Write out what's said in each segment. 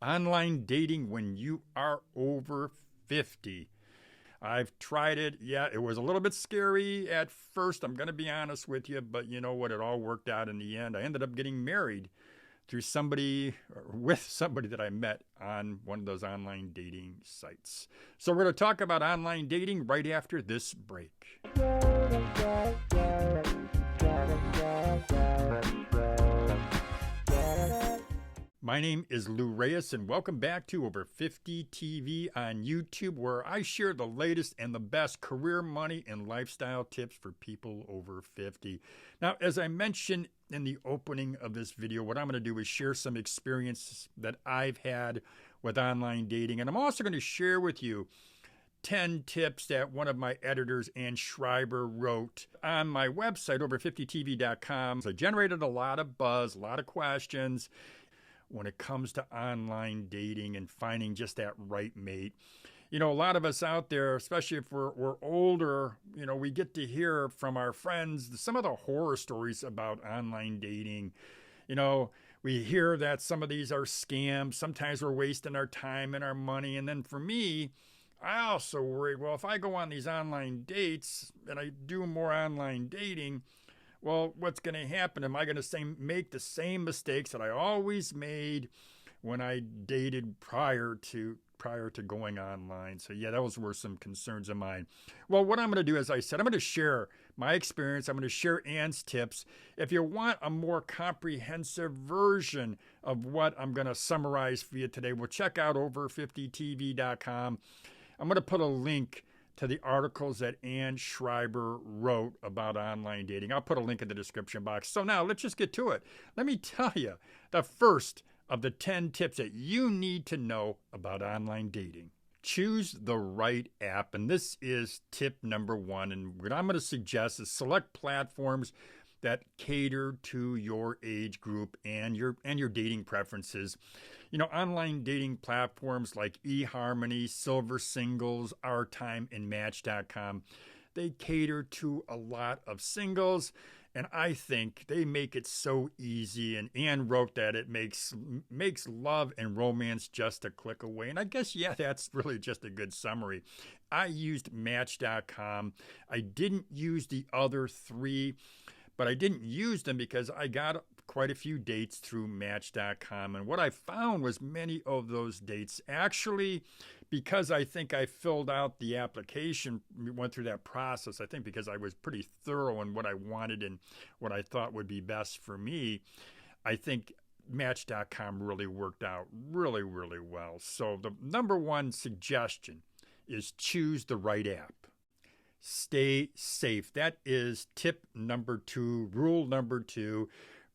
Online dating when you are over 50. I've tried it. Yeah, it was a little bit scary at first. I'm going to be honest with you, but you know what? It all worked out in the end. I ended up getting married through somebody or with somebody that I met on one of those online dating sites. So we're going to talk about online dating right after this break. My name is Lou Reyes, and welcome back to Over 50 TV on YouTube, where I share the latest and the best career, money, and lifestyle tips for people over 50. Now, as I mentioned in the opening of this video, what I'm going to do is share some experiences that I've had with online dating, and I'm also going to share with you 10 tips that one of my editors, Ann Schreiber, wrote on my website, over50tv.com. So I generated a lot of buzz, a lot of questions when it comes to online dating and finding just that right mate. You know, a lot of us out there, especially if we're older, you know, we get to hear from our friends some of the horror stories about online dating. You know, we hear that some of these are scams. Sometimes we're wasting our time and our money. And then for me, I also worry, well, if I go on these online dates and I do more online dating, well, what's going to happen? Am I going to make the same mistakes that I always made when I dated prior to going online? So yeah, those were some concerns of mine. Well, what I'm going to do, as I said, I'm going to share my experience. I'm going to share Ann's tips. If you want a more comprehensive version of what I'm going to summarize for you today, well, check out over50tv.com. I'm going to put a link to the articles that Ann Schreiber wrote about online dating. I'll put a link in the description box. So now let's just get to it. Let me tell you the first of the 10 tips that you need to know about online dating. Choose the right app. And this is tip number 1. And what I'm going to suggest is select platforms that cater to your age group and your dating preferences. You know, online dating platforms like eHarmony, Silver Singles, Our Time, and Match.com, they cater to a lot of singles, and I think they make it so easy. And Ann wrote that it makes love and romance just a click away. And I guess, yeah, that's really just a good summary. I used Match.com. I didn't use the other 3, but I didn't use them because I got quite a few dates through Match.com. And what I found was many of those dates actually, because I think I filled out the application, went through that process, I think because I was pretty thorough in what I wanted and what I thought would be best for me, I think Match.com really worked out really, really well. So the number 1 suggestion is choose the right app. Stay safe. That is tip number 2, rule number 2.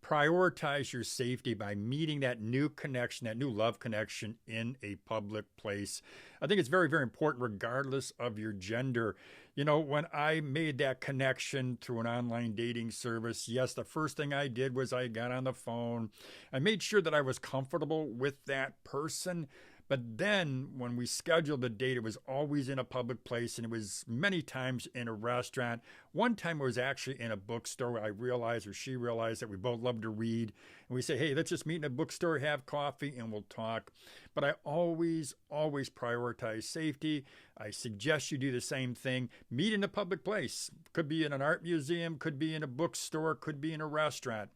Prioritize your safety by meeting that new connection, that new love connection in a public place. I think it's very, very important regardless of your gender. You know, when I made that connection through an online dating service, yes, the first thing I did was I got on the phone. I made sure that I was comfortable with that person. But then when we scheduled the date, it was always in a public place, and it was many times in a restaurant. One time it was actually in a bookstore. I realized, or she realized, that we both love to read. And we say, hey, let's just meet in a bookstore, have coffee, and we'll talk. But I always prioritize safety. I suggest you do the same thing. Meet in a public place. Could be in an art museum, could be in a bookstore, could be in a restaurant.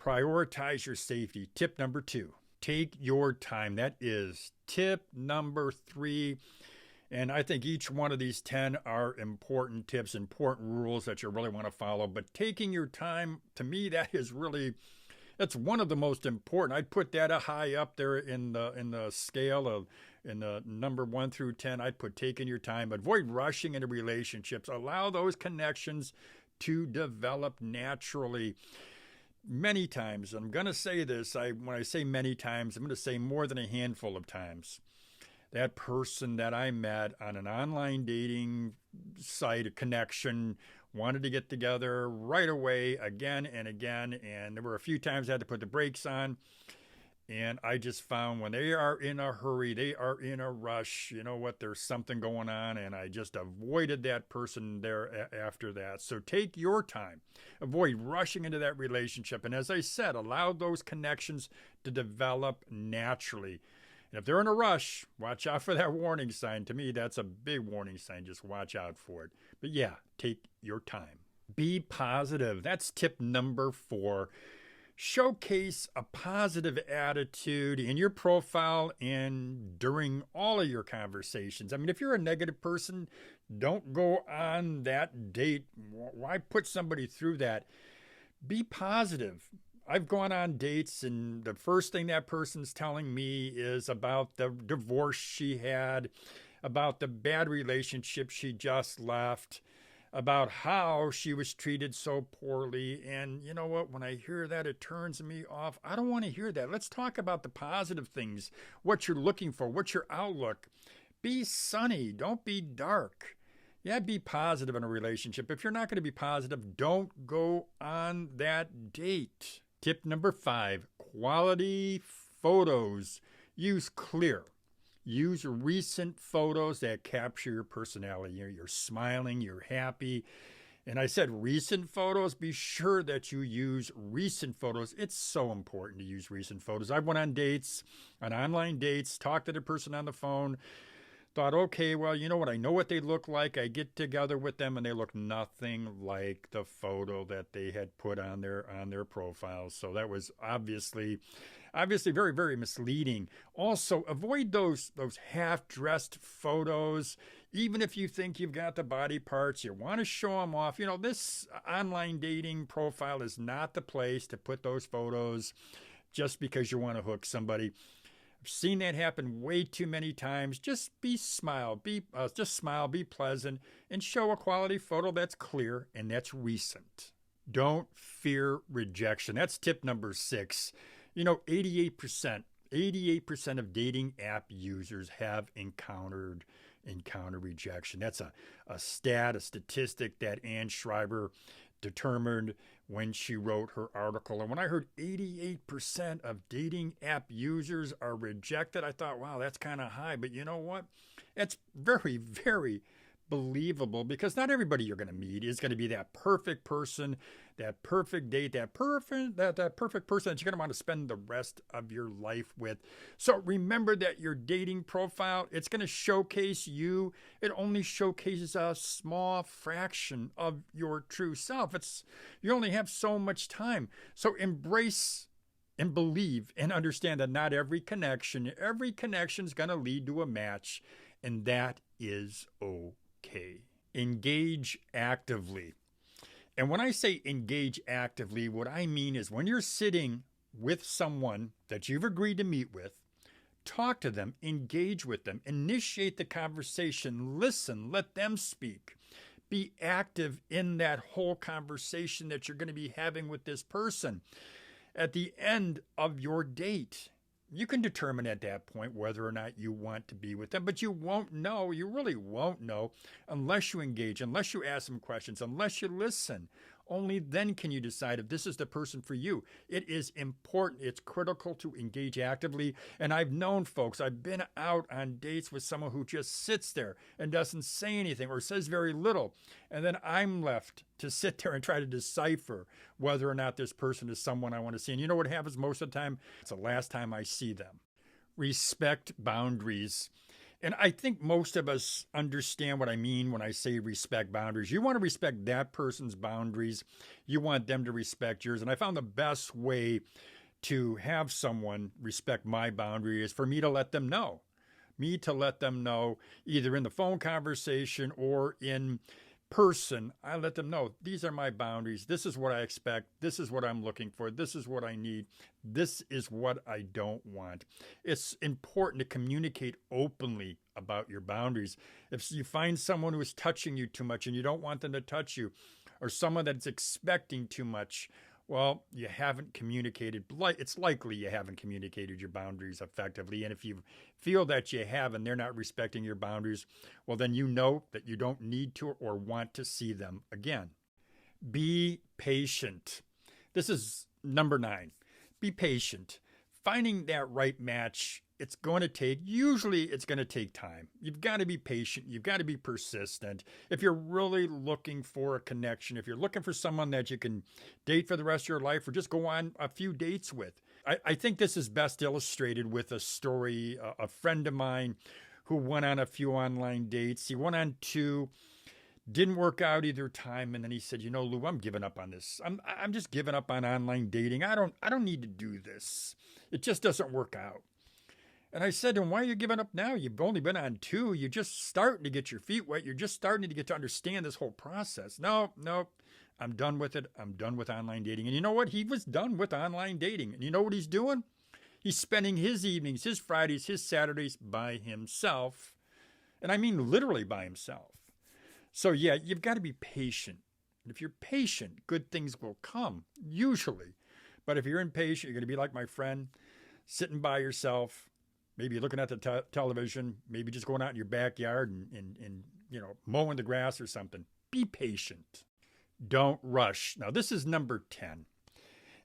Prioritize your safety. Tip number 2. Take your time. That is tip number 3. And I think each one of these 10 are important tips, important rules that you really want to follow. But taking your time, to me, that's one of the most important. I'd put that high up there in the scale of in the number 1 through 10. I'd put taking your time. Avoid rushing into relationships. Allow those connections to develop naturally. Many times, I'm going to say this, when I say many times, I'm going to say more than a handful of times. That person that I met on an online dating site, a connection, wanted to get together right away, again and again, and there were a few times I had to put the brakes on. And I just found when they are in a hurry, they are in a rush, you know what, there's something going on, and I just avoided that person there after that. So take your time. Avoid rushing into that relationship. And as I said, allow those connections to develop naturally. And if they're in a rush, watch out for that warning sign. To me, that's a big warning sign. Just watch out for it. But yeah, take your time. Be positive. That's tip number 4. Showcase a positive attitude in your profile and during all of your conversations. I mean, if you're a negative person, don't go on that date. Why put somebody through that? Be positive. I've gone on dates, and the first thing that person's telling me is about the divorce she had, about the bad relationship she just left, about how she was treated so poorly. And you know what? When I hear that, it turns me off. I don't want to hear that. Let's talk about the positive things, what you're looking for, what's your outlook. Be sunny. Don't be dark. Yeah, be positive in a relationship. If you're not going to be positive, don't go on that date. Tip number 5, quality photos. Use clear. Use recent photos that capture your personality. You're smiling, you're happy. And I said recent photos. Be sure that you use recent photos. It's so important to use recent photos. I went on dates, on online dates, talked to the person on the phone, thought, okay, well, you know what? I know what they look like. I get together with them, and they look nothing like the photo that they had put on their profiles. So that was obviously very, very misleading. Also, avoid those half-dressed photos. Even if you think you've got the body parts, you want to show them off. You know, this online dating profile is not the place to put those photos just because you want to hook somebody. I've seen that happen way too many times. Just smile, be pleasant, and show a quality photo that's clear and that's recent. Don't fear rejection. That's tip number 6. You know, 88% of dating app users have encounter rejection. That's a statistic that Ann Schreiber determined when she wrote her article. And when I heard 88% of dating app users are rejected, I thought, wow, that's kind of high. But you know what? It's very, very believable, because not everybody you're going to meet is going to be that perfect person, that perfect date, that perfect person that you're going to want to spend the rest of your life with. So remember that your dating profile, it's going to showcase you. It only showcases a small fraction of your true self. You only have so much time. So embrace and believe and understand that not every connection is going to lead to a match, and that is okay. Engage actively. And when I say engage actively, what I mean is when you're sitting with someone that you've agreed to meet with, talk to them, engage with them, initiate the conversation, listen, let them speak. Be active in that whole conversation that you're going to be having with this person. At the end of your date, you can determine at that point whether or not you want to be with them, but you really won't know unless you engage, unless you ask them questions, unless you listen. Only then can you decide if this is the person for you. It is important. It's critical to engage actively. And I've known folks, I've been out on dates with someone who just sits there and doesn't say anything or says very little. And then I'm left to sit there and try to decipher whether or not this person is someone I want to see. And you know what happens most of the time? It's the last time I see them. Respect boundaries. And I think most of us understand what I mean when I say respect boundaries. You want to respect that person's boundaries. You want them to respect yours. And I found the best way to have someone respect my boundary is for me to let them know. Either in the phone conversation or in person. I let them know, these are my boundaries. This is what I expect. This is what I'm looking for. This is what I need. This is what I don't want. It's important to communicate openly about your boundaries. If you find someone who is touching you too much and you don't want them to touch you, or someone that's expecting too much, well, you haven't communicated. It's likely you haven't communicated your boundaries effectively. And if you feel that you have and they're not respecting your boundaries, well, then you know that you don't need to or want to see them again. Be patient. This is number 9. Be patient. finding that right match, usually it's going to take time. You've got to be patient. You've got to be persistent. If you're really looking for a connection, if you're looking for someone that you can date for the rest of your life or just go on a few dates with. I think this is best illustrated with a story. A friend of mine who went on a few online dates. He went on 2. Didn't work out either time, and then he said, "You know, Lou, I'm giving up on this. I'm just giving up on online dating. I don't need to do this. It just doesn't work out." And I said to him, "Why are you giving up now? You've only been on 2. You're just starting to get your feet wet. You're just starting to get to understand this whole process." No, I'm done with it. I'm done with online dating. And you know what? He was done with online dating. And you know what he's doing? He's spending his evenings, his Fridays, his Saturdays by himself. And I mean literally by himself. So yeah, you've got to be patient. And if you're patient, good things will come, usually. But if you're impatient, you're going to be like my friend, sitting by yourself, maybe looking at the television, maybe just going out in your backyard and mowing the grass or something. Be patient. Don't rush. Now, this is number 10.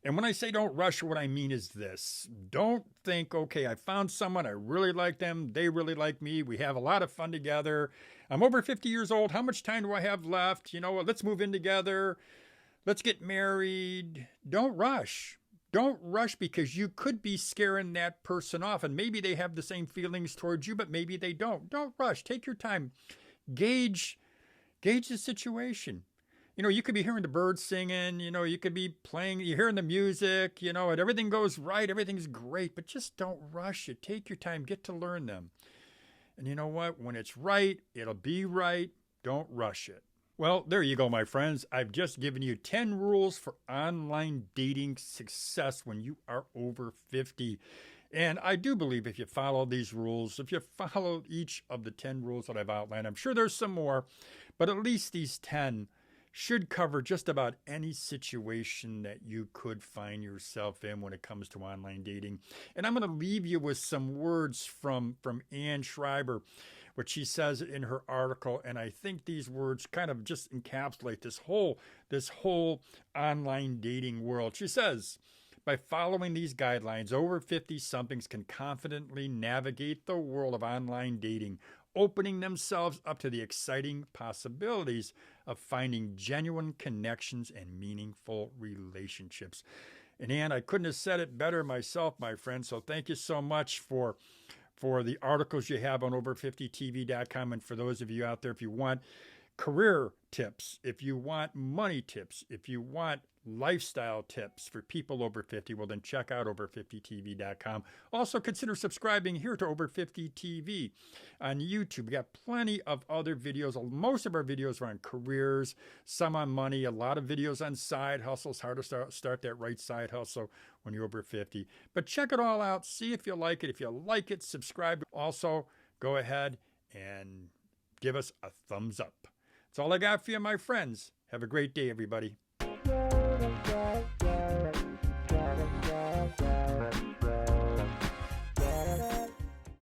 And when I say don't rush, what I mean is this. Don't think, okay, I found someone, I really like them, they really like me, we have a lot of fun together. I'm over 50 years old, how much time do I have left? You know what, let's move in together, let's get married. Don't rush. Don't rush, because you could be scaring that person off, and maybe they have the same feelings towards you, but maybe they don't. Don't rush. Take your time. Gauge the situation. You know, you could be hearing the birds singing, you could be playing, you're hearing the music, and everything goes right, everything's great, but just don't rush it. Take your time, get to learn them. And you know what? When it's right, it'll be right. Don't rush it. Well, there you go, my friends. I've just given you 10 rules for online dating success when you are over 50. And I do believe if you follow these rules, if you follow each of the 10 rules that I've outlined, I'm sure there's some more, but at least these 10 should cover just about any situation that you could find yourself in when it comes to online dating. And I'm going to leave you with some words from Ann Schreiber, what she says in her article. And I think these words kind of just encapsulate this whole online dating world. She says, by following these guidelines, over 50-somethings can confidently navigate the world of online dating, opening themselves up to the exciting possibilities of finding genuine connections and meaningful relationships. And Ann, I couldn't have said it better myself, my friend. So thank you so much for the articles you have on over50tv.com. And for those of you out there, if you want career tips, if you want money tips, if you want lifestyle tips for people over 50, well, then check out over50tv.com. Also, consider subscribing here to Over 50 TV on YouTube. We got plenty of other videos. Most of our videos are on careers, some on money, a lot of videos on side hustles, how to start that right side hustle when you're over 50. But check it all out. See if you like it. If you like it, subscribe. Also, go ahead and give us a thumbs up. That's all I got for you, my friends. Have a great day, everybody.